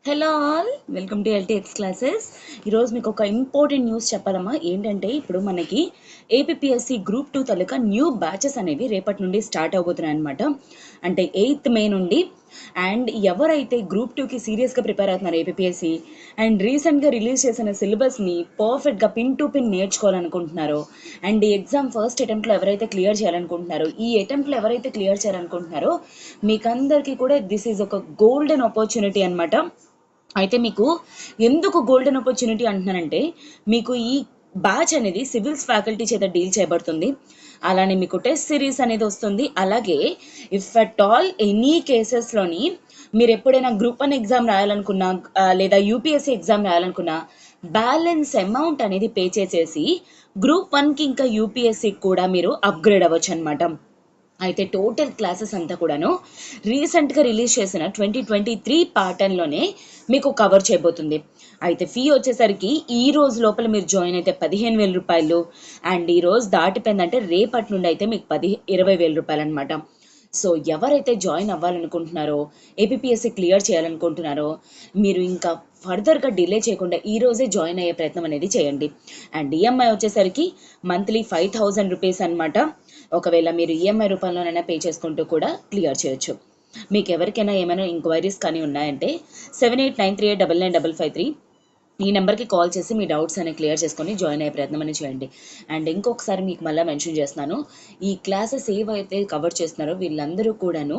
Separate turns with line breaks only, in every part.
Hello all, welcome to LTX classes. ఈరోజు మీకు ఒక ఇంపార్టెంట్ న్యూస్ చెప్పదమ్మా. ఏంటంటే ఇప్పుడు మనకి ఏపీఎస్సి గ్రూప్ 2 తాలూకా న్యూ బ్యాచెస్ అనేవి రేపటి నుండి స్టార్ట్ అవబోతున్నాయి అనమాట. అంటే 8th మే నుండి. అండ్ ఎవరైతే గ్రూప్ 2కి సీరియస్గా ప్రిపేర్ అవుతున్నారు ఏపీఎస్సి అండ్ రీసెంట్గా రిలీజ్ చేసిన సిలబస్ని పర్ఫెక్ట్గా పిన్ టు పిన్ నేర్చుకోవాలనుకుంటున్నారో అండ్ ఈ ఎగ్జామ్ ఫస్ట్ అటెంప్ట్లో ఎవరైతే క్లియర్ చేయాలనుకుంటున్నారో ఈ అటెంప్ట్లో ఎవరైతే క్లియర్ చేయాలనుకుంటున్నారో మీకందరికీ కూడా దిస్ ఈజ్ ఒక గోల్డెన్ ఆపర్చునిటీ అనమాట. అయితే మీకు ఎందుకు గోల్డెన్ ఆపర్చునిటీ అంటున్నానంటే మీకు ఈ బ్యాచ్ అనేది సివిల్స్ ఫ్యాకల్టీ చేత డీల్ చేయబడుతుంది. అలానే మీకు టెస్ట్ సిరీస్ అనేది వస్తుంది. అలాగే ఇఫ్ అట్ ఆల్ ఎనీ కేసెస్లోని మీరు ఎప్పుడైనా గ్రూప్ 1 ఎగ్జామ్ రాయాలనుకున్నా లేదా యూపీఎస్సీ ఎగ్జామ్ రాయాలనుకున్నా బ్యాలెన్స్ అమౌంట్ అనేది పే చేసేసి గ్రూప్ 1కి ఇంకా యూపీఎస్సీకి కూడా మీరు అప్గ్రేడ్ అవ్వచ్చు అనమాట. అయితే టోటల్ క్లాసెస్ అంతా కూడాను రీసెంట్గా రిలీజ్ చేసిన 2023 ప్యాటర్న్లోనే మీకు కవర్ చేయబోతుంది. అయితే ఫీ వచ్చేసరికి ఈ రోజు లోపల మీరు జాయిన్ అయితే 15,000 రూపాయలు. అండ్ ఈ రోజు దాటిపోయిందంటే రేపటి నుండి అయితే మీకు 20,000 రూపాయలు అనమాట. సో ఎవరైతే జాయిన్ అవ్వాలనుకుంటున్నారో ఏపీఎస్సి క్లియర్ చేయాలనుకుంటున్నారో మీరు ఇంకా ఫర్దర్గా డిలే చేయకుండా ఈ రోజే జాయిన్ అయ్యే ప్రయత్నం అనేది చేయండి. అండ్ ఈఎంఐ వచ్చేసరికి మంత్లీ 5,000 రూపీస్ అనమాట. ఒకవేళ మీరు ఈఎంఐ రూపంలోనైనా పే చేసుకుంటూ కూడా క్లియర్ చేయొచ్చు. మీకు ఎవరికైనా ఏమైనా ఎంక్వైరీస్ కానీ ఉన్నాయంటే 7893899553 ఈ నెంబర్కి కాల్ చేసి మీ డౌట్స్ అనేవి క్లియర్ చేసుకొని జాయిన్ అయ్యే ప్రయత్నం అనేది చేయండి. అండ్ ఇంకొకసారి మీకు మళ్ళీ మెన్షన్ చేస్తున్నాను, ఈ క్లాసెస్ ఏవైతే కవర్ చేస్తున్నారో వీళ్ళందరూ కూడాను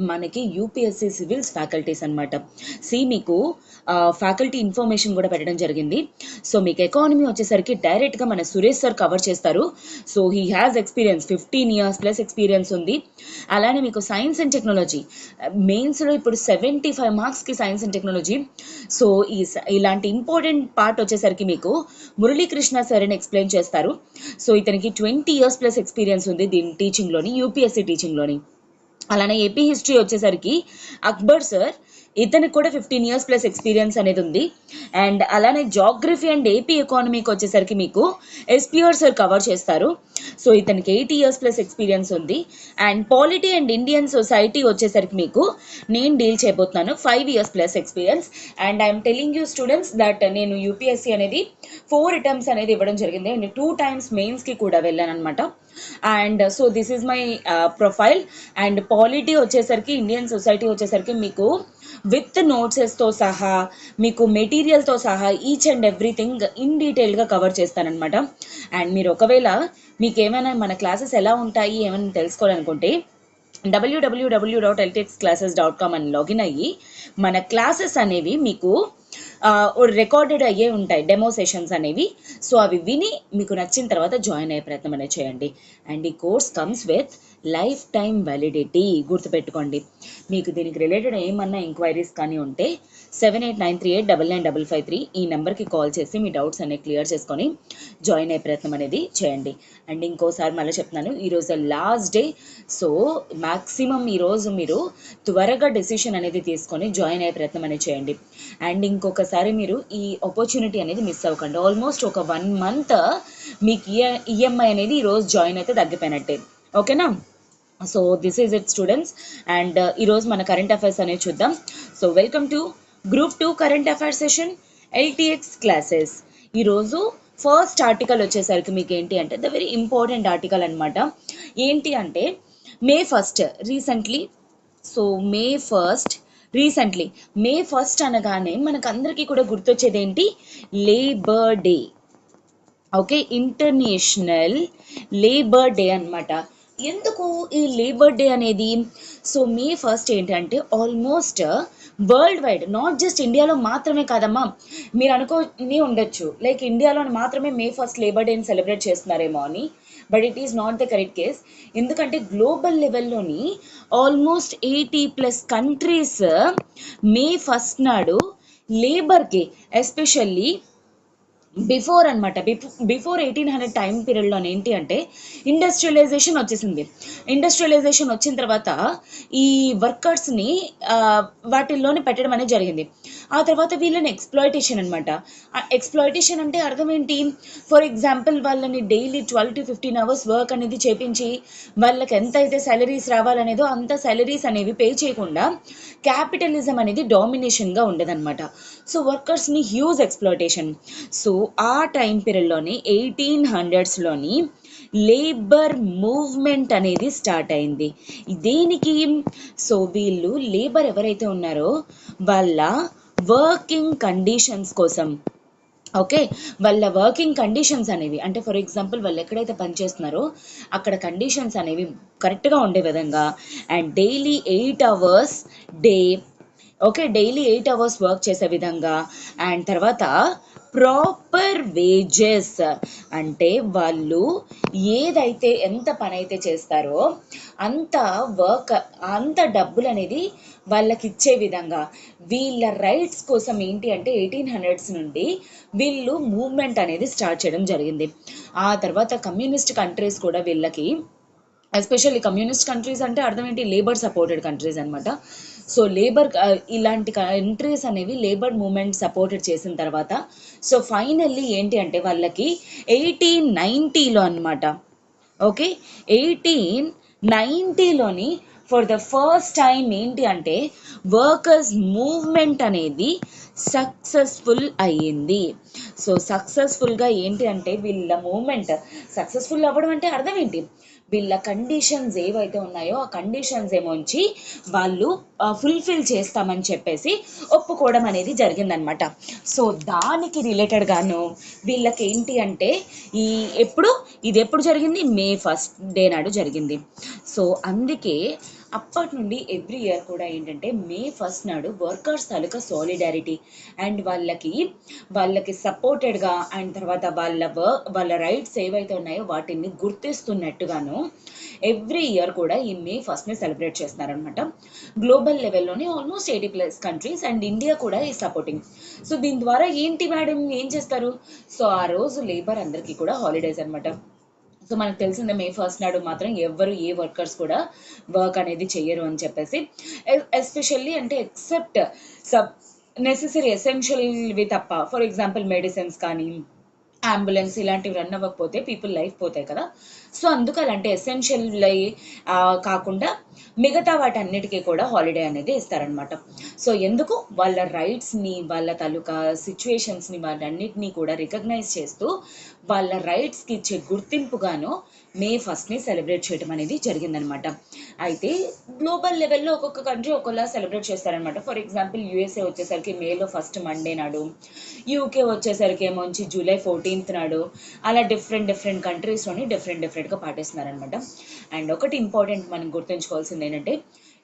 మనకి యూపీఎస్సీ సివిల్స్ ఫ్యాకల్టీస్ అనమాట. మీకు ఫ్యాకల్టీ ఇన్ఫర్మేషన్ కూడా పెట్టడం జరిగింది. సో మీకు ఎకానమీ వచ్చేసరికి డైరెక్ట్గా మన సురేష్ సార్ కవర్ చేస్తారు. So he has experience 15 years plus experience ఉంది. అలానే మీకు సైన్స్ అండ్ టెక్నాలజీ మెయిన్స్లో ఇప్పుడు 75 మార్క్స్కి సైన్స్ అండ్ టెక్నాలజీ. సో ఇలాంటి ఇంపార్టెంట్ పార్ట్ వచ్చేసరికి మీకు మురళీకృష్ణ సార్ అని ఎక్స్ప్లెయిన్ చేస్తారు. సో ఇతనికి 20 years ప్లస్ ఎక్స్పీరియన్స్ ఉంది దీని టీచింగ్లోని, యూపీఎస్సీ టీచింగ్లోని. అలానే ఏపీ హిస్టరీ వచ్చేసరికి అక్బర్ సార్, ఇతనికి కూడా 15 years ప్లస్ ఎక్స్పీరియన్స్ అనేది ఉంది. అండ్ అలానే జాగ్రఫీ అండ్ ఏపీ ఎకానమీకి వచ్చేసరికి మీకు ఎస్పీఆర్ సార్ కవర్ చేస్తారు. సో ఇతనికి 80 years ప్లస్ ఎక్స్పీరియన్స్ ఉంది. And polity and Indian society వచ్చేసరికి మీకు నేను డీల్ చేయబోతున్నాను 5 years plus experience. And I'm telling you students that నేను యూపీఎస్సీ అనేది 4 attempts అనేది ఇవ్వడం జరిగింది అండ్ 2 times మెయిన్స్కి కూడా వెళ్ళాను అనమాట. And so this is my profile. And polity వచ్చేసరికి ఇండియన్ సొసైటీ వచ్చేసరికి మీకు విత్ నోట్సెస్తో సహా మీకు మెటీరియల్తో సహా ఈచ్ అండ్ ఎవ్రీథింగ్ ఇన్ డీటెయిల్గా కవర్ చేస్తానమాట. అండ్ మీరు ఒకవేళ మీకు ఏమైనా మన క్లాసెస్ ఎలా ఉంటాయి ఏమైనా తెలుసుకోవాలనుకుంటే www.ltxclasses.com అని లాగిన్ అయ్యి మన క్లాసెస్ అనేవి మీకు రికార్డెడ్ అయ్యే ఉంటాయి, డెమో సెషన్స్ అనేవి. సో అవి విని మీకు నచ్చిన తర్వాత జాయిన్ అయ్యే ప్రయత్నం అనేది చేయండి. అండ్ ఈ course comes with life time validity, గుర్తుపెట్టుకోండి. మీకు దీనికి రిలేటెడ్ ఏమన్నా ఎంక్వైరీస్ కానీ ఉంటే 7893899553 ఈ నెంబర్కి కాల్ చేసి మీ డౌట్స్ అనేవి క్లియర్ చేసుకొని జాయిన్ అయ్యే ప్రయత్నం అనేది చేయండి. అండ్ ఇంకోసారి మళ్ళీ చెప్తున్నాను, ఈరోజు లాస్ట్ డే. సో మ్యాక్సిమం ఈరోజు మీరు త్వరగా డెసిషన్ అనేది తీసుకొని జాయిన్ అయ్యే ప్రయత్నం అనేది చేయండి. అండ్ ఇంకొకసారి మీరు ఈ ఆపర్చునిటీ అనేది మిస్ అవ్వకండి. ఆల్మోస్ట్ ఒక 1 month మీకు ఈఎంఐ అనేది ఈరోజు జాయిన్ అయితే తగ్గిపోయినట్టే, ఓకేనా? So this is it students. And ఈరోజు మన కరెంట్ అఫైర్స్ అనేది చూద్దాం. So welcome to group 2 current affairs session LTX classes. ఈరోజు ఫస్ట్ ఆర్టికల్ వచ్చేసరికి మీకు ఏంటి అంటే ద వెరీ ఇంపార్టెంట్ ఆర్టికల్ అనమాట. ఏంటి అంటే మే 1st recently. So May first అనగానే మనకు అందరికీ కూడా గుర్తొచ్చేది ఏంటి? Labour day. Okay, international labour day అనమాట. ఎందుకు ఈ లేబర్ డే అనేది? సో మే 1st ఏంటంటే almost world wide, not just ఇండియాలో మాత్రమే కాదమ్మా. మీరు అనుకోని ఉండొచ్చు లైక్ ఇండియాలో మాత్రమే మే 1st లేబర్ డేని సెలబ్రేట్ చేస్తున్నారేమో అని, but it is not the correct case. ఎందుకంటే గ్లోబల్ లెవెల్లోని ఆల్మోస్ట్ 80+ కంట్రీస్ మే 1st నాడు లేబర్కి, ఎస్పెషల్లీ బిఫోర్ అనమాట. బిఫోర్ 1800 టైం పీరియడ్లో ఏంటి అంటే ఇండస్ట్రియలైజేషన్ వచ్చేసింది. ఇండస్ట్రియలైజేషన్ వచ్చిన తర్వాత ఈ వర్కర్స్ని వాటిల్లోనే పెట్టడం అనేది జరిగింది. ఆ తర్వాత వీళ్ళని ఎక్స్ప్లాయిటేషన్ అనమాట. ఎక్స్ప్లాయిటేషన్ అంటే అర్థం ఏంటి? ఫర్ ఎగ్జాంపుల్ వాళ్ళని డైలీ 12 to 15 అవర్స్ వర్క్ అనేది చేపించి వాళ్ళకి ఎంత అయితే సాలరీస్ రావాలనేదో అంత సాలరీస్ అనేవి పే చేయకుండా క్యాపిటలిజం అనేది డామినేషన్గా ఉండదన్నమాట. సో వర్కర్స్ని హ్యూజ్ ఎక్స్ప్లాయిటేషన్. సో ఆ టైం పీరియడ్లోని 1800స్లోని లేబర్ మూవ్మెంట్ అనేది స్టార్ట్ అయింది. దేనికి? సో వీళ్ళు లేబర్ ఎవరైతే ఉన్నారో వాళ్ళ వర్కింగ్ కండిషన్స్ కోసం, ఓకే, వాళ్ళ వర్కింగ్ కండిషన్స్ అనేవి అంటే ఫర్ ఎగ్జాంపుల్ వాళ్ళు ఎక్కడైతే పనిచేస్తున్నారో అక్కడ కండిషన్స్ అనేవి కరెక్ట్గా ఉండే విధంగా and daily 8 hours day, okay, daily 8 hours work చేసే విధంగా అండ్ తర్వాత ప్రాపర్ వేజెస్ అంటే వాళ్ళు ఏదైతే ఎంత పని అయితే చేస్తారో అంత వర్క్ అంత డబ్బులు అనేది వాళ్ళకి ఇచ్చే విధంగా వీళ్ళ రైట్స్ కోసం ఏంటి అంటే 1800s నుండి వీళ్ళు మూవ్మెంట్ అనేది స్టార్ట్ చేయడం జరిగింది. ఆ తర్వాత కమ్యూనిస్ట్ కంట్రీస్ కూడా వీళ్ళకి, ఎస్పెషల్లీ కమ్యూనిస్ట్ కంట్రీస్ అంటే అర్థం ఏంటి? లేబర్ సపోర్టెడ్ కంట్రీస్ అనమాట. సో లేబర్ ఇలాంటి కంట్రీస్ అనేవి లేబర్ మూమెంట్ సపోర్టెడ్ చేసిన తర్వాత సో ఫైనల్లీ ఏంటి అంటే వాళ్ళకి 1890లో అనమాట, ఓకే, 1890లోని ఫర్ ద ఫస్ట్ టైం ఏంటి అంటే వర్కర్స్ మూవ్మెంట్ అనేది సక్సెస్ఫుల్ అయ్యింది. సో సక్సెస్ఫుల్గా ఏంటి అంటే వీళ్ళ మూవ్మెంట్ సక్సెస్ఫుల్ అవ్వడం అంటే అర్థం ఏంటి? వీళ్ళ కండిషన్స్ ఏవైతే ఉన్నాయో ఆ కండిషన్స్ ఏమోంచి వాళ్ళు ఫుల్ఫిల్ చేస్తామని చెప్పేసి ఒప్పుకోవడం అనేది జరిగిందనమాట. సో దానికి రిలేటెడ్గాను వీళ్ళకి ఏంటి అంటే ఇది ఎప్పుడు జరిగింది? May 1st నాడు జరిగింది. సో అందుకే అప్పటి నుండి ఎవ్రీ ఇయర్ కూడా ఏంటంటే May 1st నాడు వర్కర్స్ తాలూకా సాలిడారిటీ అండ్ వాళ్ళకి సపోర్టెడ్గా అండ్ తర్వాత వాళ్ళ రైట్స్ ఏవైతే ఉన్నాయో వాటిని గుర్తిస్తున్నట్టుగాను ఎవ్రీ ఇయర్ కూడా ఈ May 1st సెలబ్రేట్ చేస్తున్నారనమాట. గ్లోబల్ లెవెల్లోనే ఆల్మోస్ట్ 80+ కంట్రీస్ అండ్ ఇండియా కూడా ఈ సపోర్టింగ్. సో దీని ద్వారా ఏంటి మేడం ఏం చేస్తారు? సో ఆ రోజు లేబర్ అందరికీ కూడా హాలిడేస్ అనమాట. సో మనకు తెలిసిందే May 1st నాడు మాత్రం ఎవరు ఏ వర్కర్స్ కూడా వర్క్ అనేది చెయ్యరు అని చెప్పేసి, ఎస్పెషల్లీ అంటే ఎక్సెప్ట్ సబ్ నెసెసరీ ఎసెన్షియల్వి తప్ప, ఫర్ ఎగ్జాంపుల్ మెడిసిన్స్ కానీ అంబులెన్స్ ఇలాంటివి రన్ అవ్వకపోతే పీపుల్ లైఫ్ పోతాయి కదా. సో అందుకు అలాంటి ఎసెన్షియల్ కాకుండా మిగతా వాటన్నిటికీ కూడా హాలిడే అనేది ఇస్తారనమాట. సో ఎందుకు? వాళ్ళ రైట్స్ని వాళ్ళ తాలూకా సిచ్యువేషన్స్ని వాళ్ళన్నిటినీ కూడా రికగ్నైజ్ చేస్తూ వాళ్ళ రైట్స్కి ఇచ్చే గుర్తింపుగాను May 1st సెలబ్రేట్ చేయడం అనేది జరిగిందనమాట. అయితే గ్లోబల్ లెవెల్లో ఒక్కొక్క కంట్రీ ఒక్కొక్కలా సెలబ్రేట్ చేస్తారనమాట. ఫర్ ఎగ్జాంపుల్ USA వచ్చేసరికి మేలో 1st మండే నాడు, యూకే వచ్చేసరికి ఏమోంచి July 14th నాడు, అలా డిఫరెంట్ కంట్రీస్లోని డిఫరెంట్గా పాటిస్తున్నారనమాట. అండ్ ఒకటి ఇంపార్టెంట్ మనం గుర్తుంచుకోవాల్సింది ఏంటంటే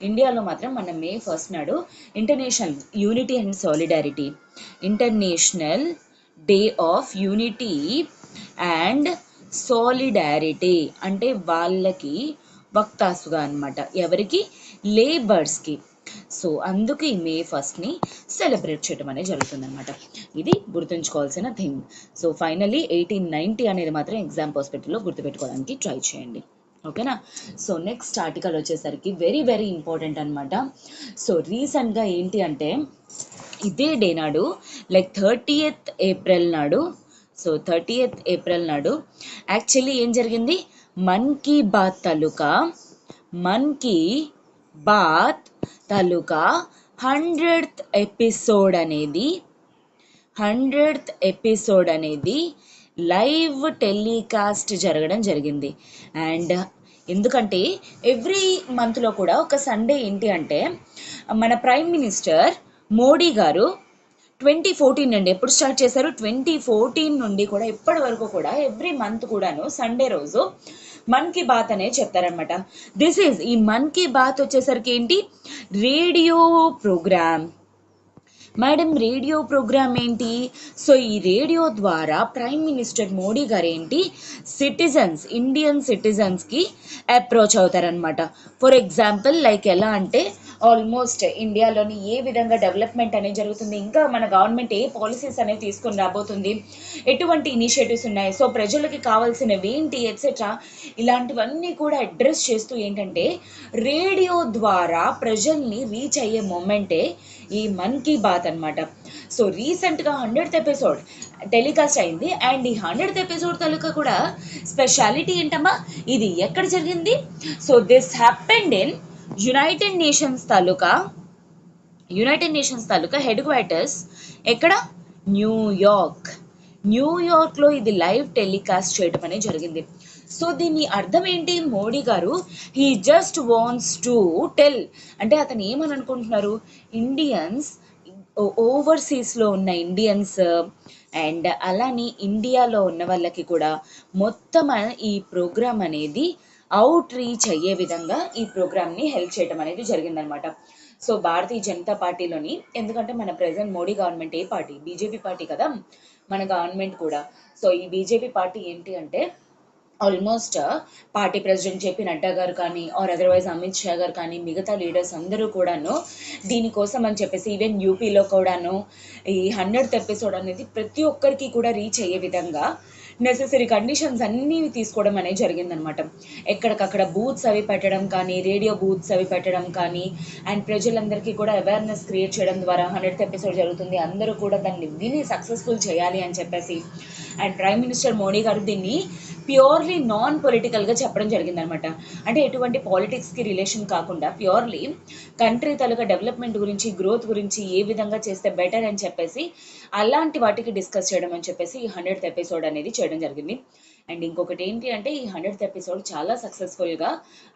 ఇండియాలో మాత్రం మన May 1st నాడు international unity and solidarity, international day of unity and solidarity అంటే వాళ్ళకి వక్తాసుగా అనమాట. ఎవరికి? లేబర్స్కి. సో అందుకు ఈ May 1st సెలబ్రేట్ చేయడం అనేది జరుగుతుందన్నమాట. ఇది గుర్తుంచుకోవాల్సిన థింగ్. సో ఫైనలీ 1890 అనేది మాత్రం ఎగ్జామ్ పర్స్పెక్టివ్లో గుర్తుపెట్టుకోవడానికి ట్రై చేయండి, ఓకేనా. సో నెక్స్ట్ ఆర్టికల్ వచ్చేసరికి వెరీ ఇంపార్టెంట్ అనమాట. సో రీసెంట్గా ఏంటి అంటే ఇదే డే నాడు లైక్ 30th ఏప్రిల్ నాడు, సో 30th ఏప్రిల్ నాడు యాక్చువల్లీ ఏం జరిగింది? మన్ కీ బాత్ తాలూకా 100th ఎపిసోడ్ అనేది లైవ్ టెలికాస్ట్ జరగడం జరిగింది. అండ్ ఎందుకంటే ఎవ్రీ మంత్లో కూడా ఒక సండే ఏంటి అంటే మన ప్రైమ్ మినిస్టర్ మోడీ గారు 2014 నుండి ఎప్పుడు స్టార్ట్ చేశారు? 2014 నుండి కూడా ఇప్పటి వరకు కూడా ఎవ్రీ మంత్ కూడాను సండే రోజు మన్ కీ బాత్ అనేది చెప్తారనమాట. ఈ మన్ కీ బాత్ వచ్చేసరికి ఏంటి? Radio programme. Madam radio programme ఏంటి? సో ఈ రేడియో ద్వారా ప్రైమ్ మినిస్టర్ మోడీ గారు ఏంటి ఇండియన్ సిటిజన్స్కి అప్రోచ్ అవుతారనమాట. ఫర్ ఎగ్జాంపుల్ లైక్ ఎలా అంటే ఆల్మోస్ట్ ఇండియాలోని ఏ విధంగా డెవలప్మెంట్ అనేది జరుగుతుంది, ఇంకా మన గవర్నమెంట్ ఏ పాలసీస్ అనేవి తీసుకొని రాబోతుంది, ఎటువంటి ఇనిషియేటివ్స్ ఉన్నాయి, సో ప్రజలకి కావాల్సినవి ఏంటి ఎట్సెట్రా, ఇలాంటివన్నీ కూడా అడ్రస్ చేస్తూ ఏంటంటే రేడియో ద్వారా ప్రజల్ని రీచ్ అయ్యే మూమెంటే ఈ మన్ కీ బాత్ అనమాట. సో రీసెంట్గా 100th ఎపిసోడ్ టెలికాస్ట్ అయింది. అండ్ ఈ 100th ఎపిసోడ్ తాలూకా కూడా స్పెషాలిటీ ఏంటమ్మా, ఇది ఎక్కడ జరిగింది? So this happened in United nations taluka head quarters ఎక్కడ? న్యూయార్క్లో ఇది లైవ్ టెలికాస్ట్ చేయడం అనేది జరిగింది. సో దీని అర్థం ఏంటి? మోడీ గారు he just wants to tell, అంటే అతను ఏమని అనుకుంటున్నారు, ఇండియన్స్ ఓవర్సీస్లో ఉన్న ఇండియన్స్ అండ్ అలానే ఇండియాలో ఉన్న వాళ్ళకి కూడా మొత్తం ఈ ప్రోగ్రామ్ అనేది అవుట్ రీచ్ అయ్యే విధంగా ఈ ప్రోగ్రామ్ని హెల్ప్ చేయడం అనేది జరిగిందనమాట. సో భారతీయ జనతా పార్టీలోని, ఎందుకంటే మన ప్రెసెంట్ మోడీ గవర్నమెంట్ ఏ పార్టీ? బీజేపీ పార్టీ కదా మన గవర్నమెంట్ కూడా. సో ఈ బీజేపీ పార్టీ ఏంటి అంటే almost party president JP Nadda గారు కానీ ఆర్ అదర్వైజ్ అమిత్ షా గారు కానీ మిగతా లీడర్స్ అందరూ కూడాను దీనికోసం అని చెప్పేసి ఈవెన్ యూపీలో కూడాను ఈ 100th ఎపిసోడ్ అనేది ప్రతి ఒక్కరికి కూడా రీచ్ అయ్యే విధంగా నెసెసరీ కండిషన్స్ అన్నీ తీసుకోవడం అనేది జరిగిందనమాట. ఎక్కడికక్కడ బూత్స్ అవి పెట్టడం కానీ, రేడియో బూత్స్ అవి పెట్టడం కానీ, అండ్ ప్రజలందరికీ కూడా అవేర్నెస్ క్రియేట్ చేయడం ద్వారా 100th ఎపిసోడ్ జరుగుతుంది, అందరూ కూడా దాన్ని విని సక్సెస్ఫుల్ చేయాలి అని చెప్పేసి అండ్ ప్రైమ్ మినిస్టర్ మోడీ గారు దీన్ని ప్యూర్లీ నాన్ పొలిటికల్గా చెప్పడం జరిగిందనమాట. అంటే ఎటువంటి పాలిటిక్స్కి రిలేషన్ కాకుండా ప్యూర్లీ కంట్రీ తాలూకా డెవలప్మెంట్ గురించి, గ్రోత్ గురించి ఏ విధంగా చేస్తే బెటర్ అని చెప్పేసి అలాంటి వాటికి డిస్కస్ చేయడం అని చెప్పేసి ఈ 100th ఎపిసోడ్ అనేది చేయడం జరిగింది. అండ్ ఇంకొకటి ఏంటి అంటే ఈ 100th ఎపిసోడ్ చాలా సక్సెస్ఫుల్గా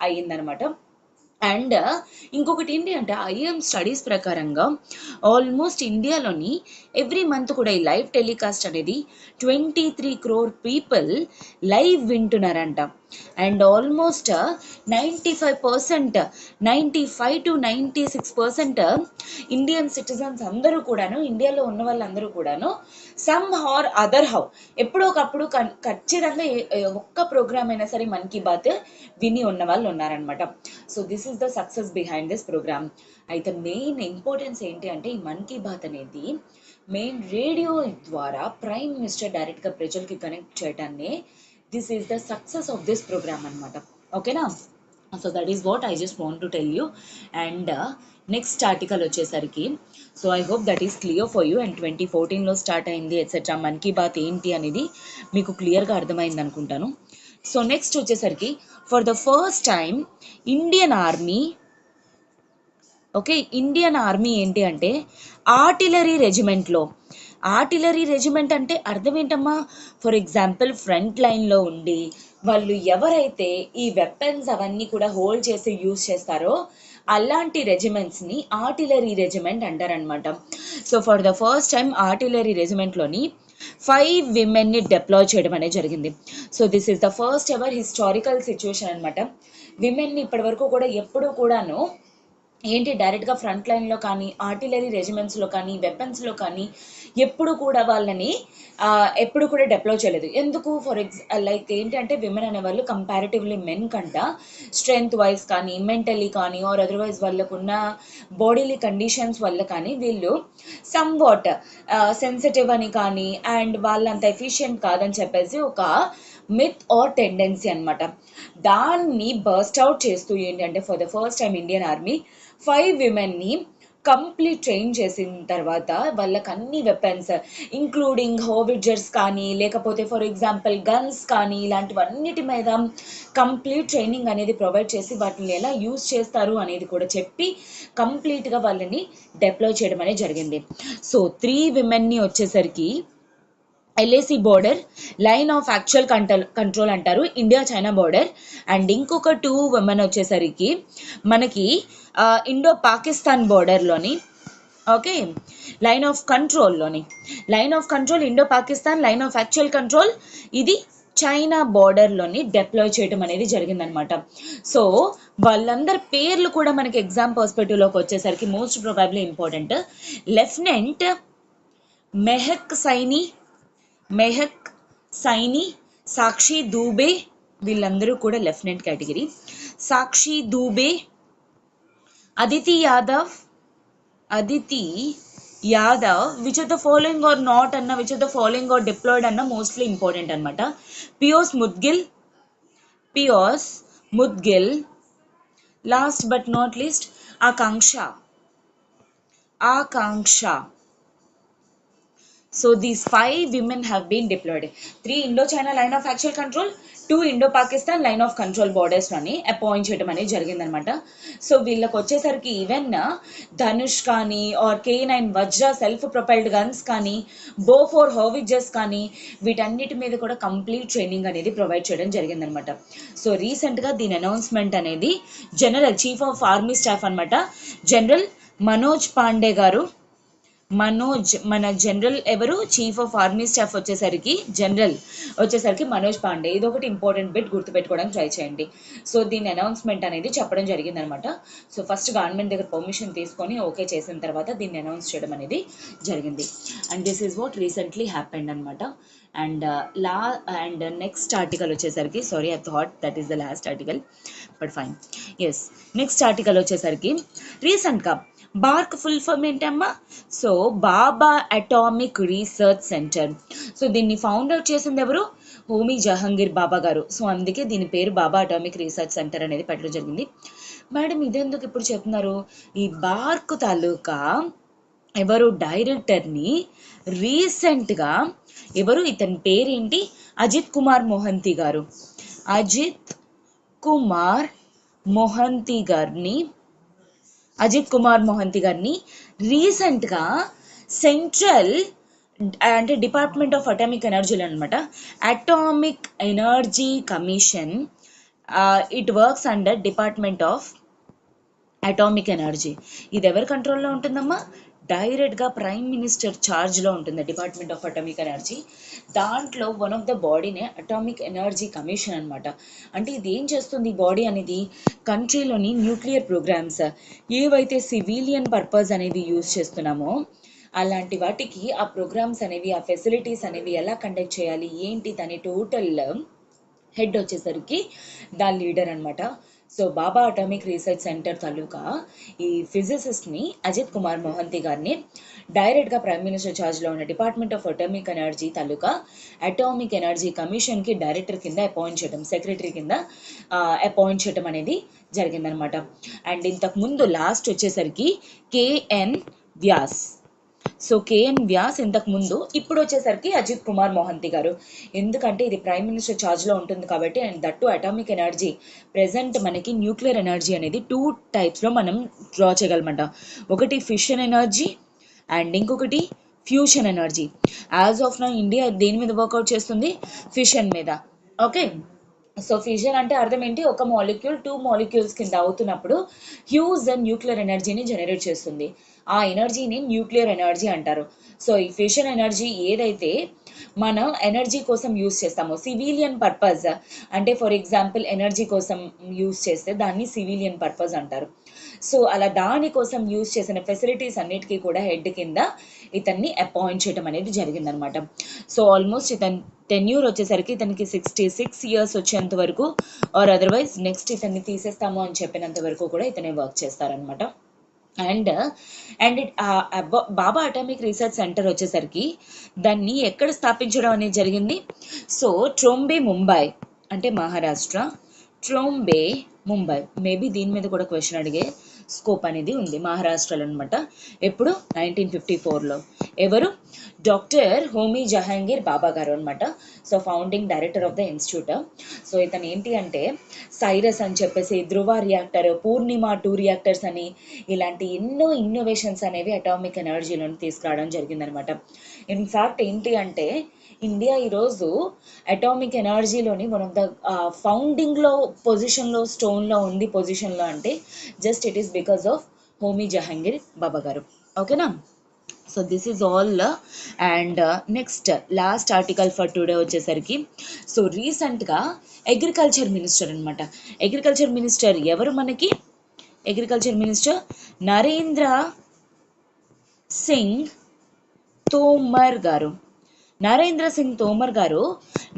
అయ్యిందనమాట. అండ్ ఇంకొకటి ఏంటి అంటే ఐఎం స్టడీస్ ప్రకారంగా ఆల్మోస్ట్ ఇండియాలోని ఎవ్రీ మంత్ కూడా ఈ లైవ్ టెలికాస్ట్ అనేది 23 crore పీపుల్ లైవ్ వింటున్నారంట. And almost 95 to 96% Indian citizens అందరూ కూడాను, ఇండియాలో ఉన్న వాళ్ళందరూ కూడాను సమ్ హార్ అదర్ హౌ ఎప్పుడో ఒకప్పుడు ఖచ్చితంగా ఒక్క ప్రోగ్రామ్ అయినా సరే మన్ కీ బాత్ విని ఉన్న వాళ్ళు ఉన్నారనమాట. So this is the success behind this programme. అయితే మెయిన్ ఇంపార్టెన్స్ ఏంటి అంటే ఈ మన్ కీ బాత్ అనేది మెయిన్ రేడియో ద్వారా ప్రైమ్ మినిస్టర్ డైరెక్ట్గా ప్రజలకి కనెక్ట్ చేయడాన్ని this is the success of this programme అనమాట. ఓకేనా? So that is what I just want to tell you. And next article వచ్చేసరికి, so I hope that is clear for you. And 2014లో start అయింది etcetera Mann Ki bath ఏంటి అనేది మీకు క్లియర్గా అర్థమైంది అనుకుంటాను. సో నెక్స్ట్ వచ్చేసరికి for the first time Indian army ఏంటి అంటే ఆర్టిలరీ రెజిమెంట్ అంటే అర్థం ఏంటమ్మా? ఫర్ ఎగ్జాంపుల్ ఫ్రంట్ లైన్లో ఉండి వాళ్ళు ఎవరైతే ఈ వెపన్స్ అవన్నీ కూడా హోల్డ్ చేసి యూజ్ చేస్తారో అలాంటి రెజిమెంట్స్ని ఆర్టిలరీ రెజిమెంట్ అంటారనమాట. So for the first time artillery రెజిమెంట్లోని 5 విమెన్ని డిప్లాయ్ చేయడం అనేది జరిగింది. So this is the first ever historical situation అనమాట. విమెన్ని ఇప్పటి వరకు కూడా ఎప్పుడూ కూడాను ఏంటి డైరెక్ట్గా ఫ్రంట్ లైన్లో కానీ ఆర్టిలరీ రెజిమెంట్స్లో కానీ వెపన్స్లో కానీ ఎప్పుడు కూడా వాళ్ళని ఎప్పుడు కూడా డెప్లాయ్ చేయలేదు. ఎందుకు? లైక్ ఏంటంటే విమెన్ అనేవాళ్ళు కంపారిటివ్లీ మెన్ కంట స్ట్రెంగ్త్ వైజ్ కానీ, మెంటలీ కానీ ఆర్ అదర్వైజ్ వాళ్ళకున్న బాడీలీ కండిషన్స్ వల్ల కానీ వీళ్ళు సమ్ వాట్ సెన్సిటివ్ అని కానీ అండ్ వాళ్ళంత ఎఫిషియెంట్ కాదని చెప్పేసి ఒక మిత్ ఆర్ టెండెన్సీ అనమాట. దాన్ని బర్స్ట్ అవుట్ చేస్తూ ఏంటంటే for the first time Indian army 5 విమెన్ని కంప్లీట్ ట్రైన్ చేసిన తర్వాత వాళ్ళకి అన్ని వెపన్స్ ఇంక్లూడింగ్ హోవిడ్జర్స్ కానీ లేకపోతే ఫర్ ఎగ్జాంపుల్ గన్స్ కానీ ఇలాంటివన్నిటి మీద కంప్లీట్ ట్రైనింగ్ అనేది ప్రొవైడ్ చేసి వాటిని ఎలా యూజ్ చేస్తారు అనేది కూడా చెప్పి కంప్లీట్గా వాళ్ళని డిప్లాయ్ చేయడం అనేది జరిగింది. సో 3 విమెన్ని వచ్చేసరికి LAC border, line of actual control అంటారు, ఇండియా చైనా బోర్డర్. అండ్ ఇంకొక 2 విమెన్ వచ్చేసరికి మనకి ఇండో పాకిస్తాన్ బోర్డర్లోని, okay, line of control Indo Pakistan, line of actual control ఇది చైనా బార్డర్లోని డిప్లాయ్ చేయడం అనేది జరిగిందనమాట. సో వాళ్ళందరి పేర్లు కూడా మనకి ఎగ్జామ్ పర్స్పెక్టివ్లోకి వచ్చేసరికి most probably important. Lieutenant Mehak Saini, Mehak Saini, Sakshi Dubey, వీళ్ళందరూ కూడా lieutenant category. Sakshi Dubey, Aditi Yadav, Aditi Yadav, which of the following are not అన్న, which of the following are deployed అన్న మోస్ట్లీ ఇంపార్టెంట్ అనమాట. పియోస్ ముద్గిల్, పియోస్ Mudgil, last but not least Akanksha, Akanksha. So these 5 women have been deployed. 3 Indo-China line of actual control, 2 Indo-Pakistan line of control borders అని appoint చేయడం అనేది జరిగిందనమాట. So వీళ్ళకి వచ్చేసరికి ఈవెన్ ధనుష్ కానీ are K9 Vajra self propelled guns కానీ, బోఫోర్ హర్విజెస్ కానీ, వీటన్నిటి మీద కూడా కంప్లీట్ ట్రైనింగ్ అనేది ప్రొవైడ్ చేయడం జరిగిందనమాట. సో రీసెంట్గా దీని అనౌన్స్మెంట్ అనేది general chief of army staff అనమాట, జనరల్ మనోజ్ పాండే గారు. మనోజ్, మన జనరల్ ఎవరు, చీఫ్ ఆఫ్ ఆర్మీ స్టాఫ్ వచ్చేసరికి జనరల్ వచ్చేసరికి మనోజ్ పాండే. ఇది ఒకటి ఇంపార్టెంట్ బిట్ గుర్తుపెట్టుకోవడానికి ట్రై చేయండి. సో దీని అనౌన్స్మెంట్ అనేది చెప్పడం జరిగిందనమాట. సో ఫస్ట్ గవర్నమెంట్ దగ్గర పర్మిషన్ తీసుకొని ఓకే చేసిన తర్వాత దీన్ని అనౌన్స్ చేయడం అనేది జరిగింది. And this is what recently happened అనమాట. అండ్ నెక్స్ట్ ఆర్టికల్ వచ్చేసరికి, sorry I thought that is the last article but fine. Yes, next article వచ్చేసరికి రీసెంట్గా బార్క్ ఫుల్ ఫామ్ ఏంటమ్మా? So Bhabha atomic research centre. So దీన్ని found out చేసింది ఎవరు? హోమీ జహంగీర్ బాబా గారు. So అందుకే దీని పేరు బాబా అటామిక్ రీసెర్చ్ సెంటర్ అనేది పెట్టడం జరిగింది. మేడం ఇదెందుకు ఇప్పుడు చెప్తున్నారు? ఈ బార్క్ తాలూకా ఎవరు డైరెక్టర్ని రీసెంట్గా ఎవరు, ఇతని పేరేంటి, అజిత్ కుమార్ మొహంతి గారు. అజిత్ కుమార్ మొహంతి గారిని, అజిత్ కుమార్ మొహంతి గారిని రీసెంట్గా సెంట్రల్ అంటే డిపార్ట్మెంట్ ఆఫ్ అటామిక్ ఎనర్జీలో అనమాట, atomic energy commission, it works under department of atomic energy. ఇది ఎవరి కంట్రోల్లో ఉంటుందమ్మా? డైరెక్ట్గా ప్రైమ్ మినిస్టర్ ఛార్జ్లో ఉంటుంది డిపార్ట్మెంట్ ఆఫ్ అటామిక్ ఎనర్జీ. దాంట్లో వన్ ఆఫ్ ద బాడీనే అటామిక్ ఎనర్జీ కమిషన్ అనమాట. అంటే ఇది ఏం చేస్తుంది ఈ బాడీ అనేది? కంట్రీలోని న్యూక్లియర్ ప్రోగ్రామ్స్ ఏవైతే సివిలియన్ పర్పస్ అనేది యూజ్ చేస్తున్నామో అలాంటి వాటికి ఆ ప్రోగ్రామ్స్ అనేవి, ఆ ఫెసిలిటీస్ అనేవి ఎలా కండక్ట్ చేయాలి ఏంటి దాని టోటల్ హెడ్ వచ్చేసరికి దాని లీడర్ అనమాట. So Bhabha atomic research centre తాలూకా ఈ ఫిజిసిస్ట్ని అజిత్ కుమార్ మొహంతి గారిని డైరెక్ట్గా ప్రైమ్ మినిస్టర్ ఛార్జ్లో ఉన్న డిపార్ట్మెంట్ ఆఫ్ అటామిక్ ఎనర్జీ తాలూకా అటామిక్ ఎనర్జీ కమిషన్కి డైరెక్టర్ కింద అపాయింట్ చేయడం, సెక్రటరీ కింద అపాయింట్ చేయడం అనేది జరిగిందనమాట. అండ్ ఇంతకుముందు లాస్ట్ వచ్చేసరికి K N Vyas. So K N Vyas ఇంతకు ముందు, ఇప్పుడు వచ్చేసరికి అజిత్ కుమార్ మొహంతి గారు. ఎందుకంటే ఇది ప్రైమ్ మినిస్టర్ ఛార్జ్లో ఉంటుంది కాబట్టి. And that atomic energy present మనకి న్యూక్లియర్ ఎనర్జీ అనేది 2 టైప్స్లో మనం డ్రా చేయగలమంట. ఒకటి ఫిషన్ ఎనర్జీ అండ్ ఇంకొకటి fusion energy. As of now India దేని మీద వర్కౌట్ చేస్తుంది? ఫిషన్ మీద. ఓకే, సో ఫిషన్ అంటే అర్థం ఏంటి? ఒక మాలిక్యూల్ 2 మాలిక్యూల్స్ కింద అవుతున్నప్పుడు హ్యూజ్ న్యూక్లియర్ ఎనర్జీని జనరేట్ చేస్తుంది. ఆ ఎనర్జీని న్యూక్లియర్ ఎనర్జీ అంటారు. సో ఈ ఫిషన్ ఎనర్జీ ఏదైతే మనం ఎనర్జీ కోసం యూజ్ చేస్తామో, సివిలియన్ పర్పస్ అంటే ఫర్ ఎగ్జాంపుల్ ఎనర్జీ కోసం యూజ్ చేస్తే దాన్ని సివిలియన్ పర్పస్ అంటారు. సో అలా దానికోసం యూజ్ చేసిన ఫెసిలిటీస్ అన్నిటికీ కూడా హెడ్ కింద ఇతన్ని అపాయింట్ చేయడం అనేది జరిగిందనమాట. సో ఆల్మోస్ట్ ఇతని టెన్యూర్ వచ్చేసరికి ఇతనికి 66 years వచ్చేంత వరకు ఆర్ అదర్వైజ్ నెక్స్ట్ ఇతన్ని తీసేస్తాము అని చెప్పినంత వరకు కూడా ఇతనే వర్క్ చేస్తారనమాట. And Baba atomic research centre వచ్చేసరికి దాన్ని ఎక్కడ స్థాపించడం అనేది జరిగింది? సో ట్రోంబే ముంబై అంటే మహారాష్ట్ర, ట్రోంబే ముంబై. మేబీ దీని మీద కూడా క్వశ్చన్ అడిగే స్కోప్ అనేది ఉంది. మహారాష్ట్రలో అనమాట. ఎప్పుడు? 1954లో. ఎవరు? డాక్టర్ హోమీ జహాంగీర్ బాబా గారు అనమాట. So founding director of the institute. So ఇతను ఏంటి అంటే సైరస్ అని చెప్పేసి, ధృవ రియాక్టర్, పూర్ణిమ 2 రియాక్టర్స్ అని ఇలాంటి ఎన్నో ఇన్నోవేషన్స్ అనేవి అటామిక్ ఎనర్జీలోని తీసుకురావడం జరిగిందనమాట. ఇన్ఫ్యాక్ట్ ఏంటి అంటే ఇండియా ఈరోజు అటామిక్ ఎనర్జీలోని వన్ ఆఫ్ ద ఫౌండింగ్లో పొజిషన్లో, స్టోన్లో ఉంది పొజిషన్లో అంటే just it is because of Homi Jehangir Bhabha గారు. ఓకేనా? So this is all. And next last article for today వచ్చేసరికి, సో రీసెంట్గా అగ్రికల్చర్ మినిస్టర్ అనమాట. అగ్రికల్చర్ మినిస్టర్ ఎవరు మనకి? అగ్రికల్చర్ మినిస్టర్ నరేంద్ర సింగ్ తోమర్ గారు. నరేంద్ర సింగ్ తోమర్ గారు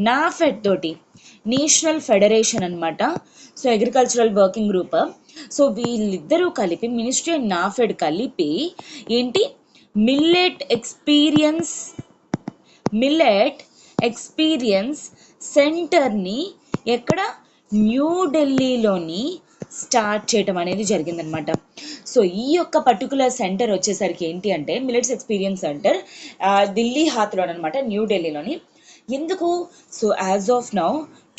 నాఫెడ్ తోటి, నేషనల్ ఫెడరేషన్ అనమాట, so agricultural working group, so వీళ్ళిద్దరూ కలిపి, మినిస్ట్రీ అండ్ నాఫెడ్ కలిపి ఏంటి, మిల్లెట్ ఎక్స్పీరియన్స్ సెంటర్ని ఎక్కడ, న్యూఢిల్లీలోని స్టార్ట్ చేయటం అనేది జరిగిందనమాట. సో ఈ యొక్క పర్టికులర్ సెంటర్ వచ్చేసరికి ఏంటి అంటే, మిల్లెట్స్ ఎక్స్పీరియన్స్ సెంటర్ ఢిల్లీ హాత్లో అనమాట, న్యూఢిల్లీలోని. ఎందుకు? సో యాజ్ ఆఫ్ నౌ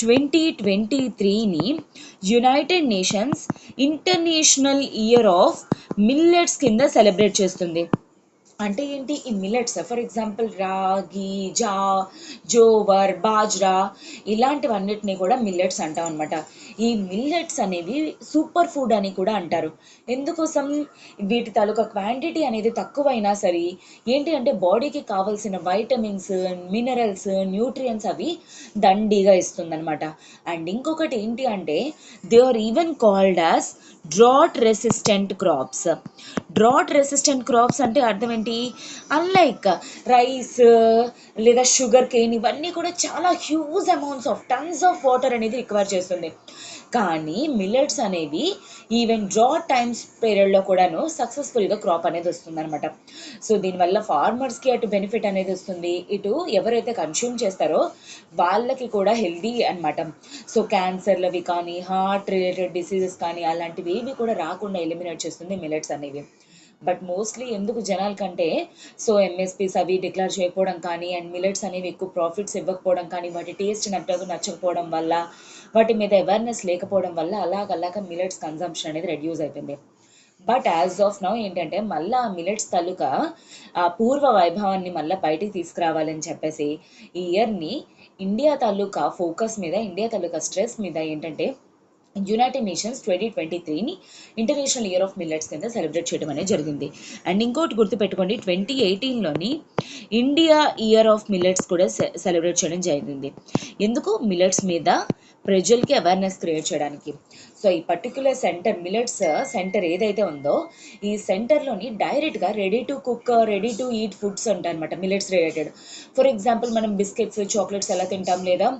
2023ని United Nations International year of millets కింద సెలబ్రేట్ చేస్తుంది. అంటే ఏంటి, ఈ మిల్లెట్స్ ఫర్ ఎగ్జాంపుల్ రాగి, జోవర్, బాజ్రా, ఇలాంటివన్నిటిని కూడా మిల్లెట్స్ అంటాం అనమాట. ఈ మిల్లెట్స్ అనేవి సూపర్ ఫుడ్ అని కూడా అంటారు. ఎందుకోసం? వీటి తాలూకా క్వాంటిటీ అనేది తక్కువైనా సరే ఏంటి అంటే బాడీకి కావాల్సిన వైటమిన్స్, మినరల్స్, న్యూట్రియంట్స్ అవి దండిగా ఇస్తుందన్నమాట. అండ్ ఇంకొకటి ఏంటి అంటే, they are even called as drought resistant crops. Drought resistant crops అంటే అర్థం ఏంటి? అన్లైక్ రైస్ లేదా షుగర్ కేన్, ఇవన్నీ కూడా చాలా huge amounts of tons of water అనేది రిక్వైర్ చేస్తుంది. కానీ మిల్లెట్స్ అనేవి ఈవెన్ డ్రాట్ టైమ్స్ పీరియడ్లో కూడాను సక్సెస్ఫుల్గా క్రాప్ అనేది వస్తుంది అనమాట. సో దీనివల్ల ఫార్మర్స్కి అటు బెనిఫిట్ అనేది వస్తుంది, ఇటు ఎవరైతే కన్స్యూమ్ చేస్తారో వాళ్ళకి కూడా హెల్దీ అనమాట. సో క్యాన్సర్లవి కానీ, హార్ట్ రిలేటెడ్ డిసీజెస్ కానీ, అలాంటివి ఏవి కూడా రాకుండా ఎలిమినేట్ చేస్తుంది మిల్లెట్స్ అనేవి. బట్ మోస్ట్లీ ఎందుకు జనాల కంటే, సో ఎంఎస్పీస్ అవి డిక్లేర్ చేయకపోవడం కానీ, అండ్ మిల్లెట్స్ అనేవి ఎక్కువ ప్రాఫిట్స్ ఇవ్వకపోవడం కానీ, వాటి టేస్ట్ నచ్చకపోవడం వల్ల, వాటి మీద అవేర్నెస్ లేకపోవడం వల్ల అలాగ మిల్లెట్స్ కన్జంప్షన్ అనేది రెడ్యూస్ అయిపోయింది. బట్ యాజ్ ఆఫ్ నౌ ఏంటంటే, మళ్ళీ ఆ మిల్లెట్స్ తాలూకా ఆ పూర్వ వైభవాన్ని మళ్ళీ బయటికి తీసుకురావాలని చెప్పేసి ఈ ఇయర్ని ఇండియా తాలూకా ఫోకస్ మీద, ఇండియా తాలూకా స్ట్రెస్ మీద ఏంటంటే, యునైటెడ్ నేషన్స్ 2023ని ఇంటర్నేషనల్ ఇయర్ ఆఫ్ మిల్లెట్స్ కింద సెలబ్రేట్ చేయడం అనేది జరిగింది. అండ్ ఇంకోటి గుర్తుపెట్టుకోండి, 2018లోని ఇండియా ఇయర్ ఆఫ్ మిల్లెట్స్ కూడా సెలబ్రేట్ చేయడం జరిగింది. ఎందుకు? మిల్లెట్స్ మీద ప్రజలకి అవేర్నెస్ క్రియేట్ చేయడానికి. సో ఈ పర్టిక్యులర్ సెంటర్, మిల్లెట్స్ సెంటర్ ఏదైతే ఉందో, ఈ సెంటర్లోని డైరెక్ట్గా ready to cook, ready to eat foods ఉంటాయి అనమాట మిల్లెట్స్ రిలేటెడ్. ఫర్ ఎగ్జాంపుల్ మనం బిస్కెట్స్, చాక్లెట్స్ ఎలా తింటాం, లేదా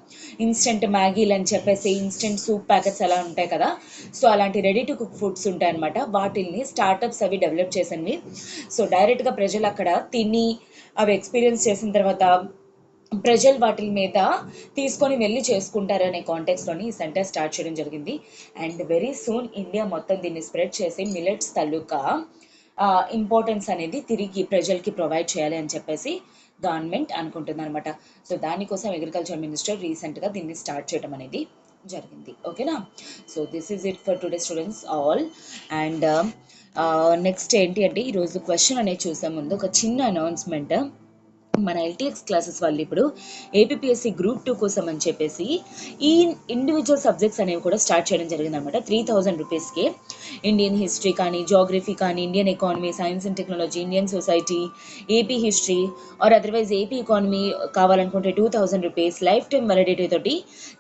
ఇన్స్టెంట్ మ్యాగీలు అని చెప్పేసి ఇన్స్టెంట్ సూప్ ప్యాకెట్స్ ఎలా ఉంటాయి కదా, సో అలాంటి రెడీ టు కుక్ ఫుడ్స్ ఉంటాయి అనమాట. వాటిల్ని స్టార్టప్స్ అవి డెవలప్ చేసినవి. సో డైరెక్ట్గా ప్రజలు అక్కడ తిని అవి ఎక్స్పీరియన్స్ చేసిన తర్వాత ప్రజలు వాటి మీద తీసుకొని వెళ్ళి చేసుకుంటారు అనే కాంటెక్స్లోని ఈ సెంటర్ స్టార్ట్ చేయడం జరిగింది. అండ్ వెరీ సూన్ ఇండియా మొత్తం దీన్ని స్ప్రెడ్ చేసి మిల్లెట్స్ తాలూకా ఇంపార్టెన్స్ అనేది తిరిగి ప్రజలకి ప్రొవైడ్ చేయాలి అని చెప్పేసి గవర్నమెంట్ అనుకుంటుంది అనమాట. సో దానికోసం అగ్రికల్చర్ మినిస్టర్ రీసెంట్గా దీన్ని స్టార్ట్ చేయడం అనేది జరిగింది. ఓకేనా? So this is it for today students all. And next ఏంటి అంటే, ఈరోజు క్వశ్చన్ అనేది చూసే ముందు ఒక చిన్న అనౌన్స్మెంట్. మన ఎల్టీఎక్స్ క్లాసెస్ వాళ్ళు ఇప్పుడు ఏపీఎస్సి గ్రూప్ 2 కోసం అని చెప్పేసి ఈ ఇండివిజువల్ సబ్జెక్ట్స్ అనేవి కూడా స్టార్ట్ చేయడం జరిగింది అనమాట. 3000 రూపీస్కి ఇండియన్ హిస్టరీ కానీ, జోగ్రఫీ కానీ, Indian economy, science and technology, Indian society, AP history or otherwise AP economy కావాలనుకుంటే 2000 రూపీస్ లైఫ్ టైం వ్యాలిడిటీ తోటి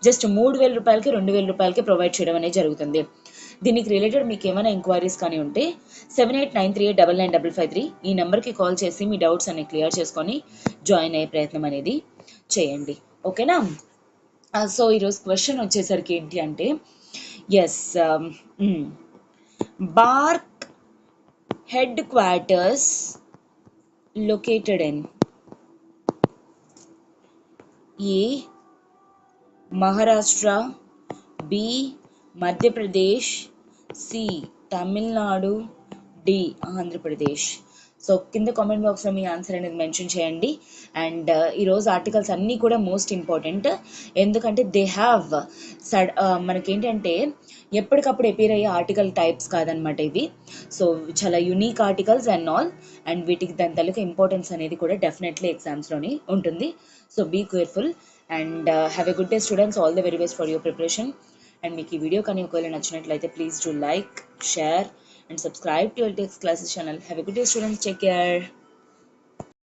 జస్ట్ 3000 రూపాయలకి, 2000 రూపాయలకి ప్రొవైడ్ చేయడం అనేది జరుగుతుంది. దీనికి రిలేటెడ్ మీకు ఏమైనా ఎంక్వైరీస్ కానీ ఉంటే 7893899553 ఈ నెంబర్కి కాల్ చేసి మీ డౌట్స్ అన్ని క్లియర్ చేసుకొని జాయిన్ అయ్యే ప్రయత్నం అనేది చేయండి. ఓకేనా? సో ఈరోజు క్వశ్చన్ వచ్చేసరికి ఏంటి అంటే, yes, BARC headquarters located in A Maharashtra, B Madhya Pradesh, C Tamil Nadu, D Andhra Pradesh. So కింద కామెంట్ బాక్స్లో మీ ఆన్సర్ అనేది మెన్షన్ చేయండి. అండ్ ఈరోజు ఆర్టికల్స్ అన్నీ కూడా మోస్ట్ ఇంపార్టెంట్, ఎందుకంటే దే హ్యావ్ మనకేంటంటే ఎప్పటికప్పుడు అపీర్ అయ్యే ఆర్టికల్ టైప్స్ కాదనమాట ఇవి. సో చాలా unique articles and all, and వీటికి దాని తలక ఇంపార్టెన్స్ అనేది కూడా డెఫినెట్లీ ఎగ్జామ్స్లోని ఉంటుంది. So be careful and have a good day students. All the very best for your preparation. And మీకు ఈ వీడియో కానీ ఒకవేళ నచ్చినట్లయితే please do like, share and subscribe to LTX Classes channel. Have a good day students. Take care.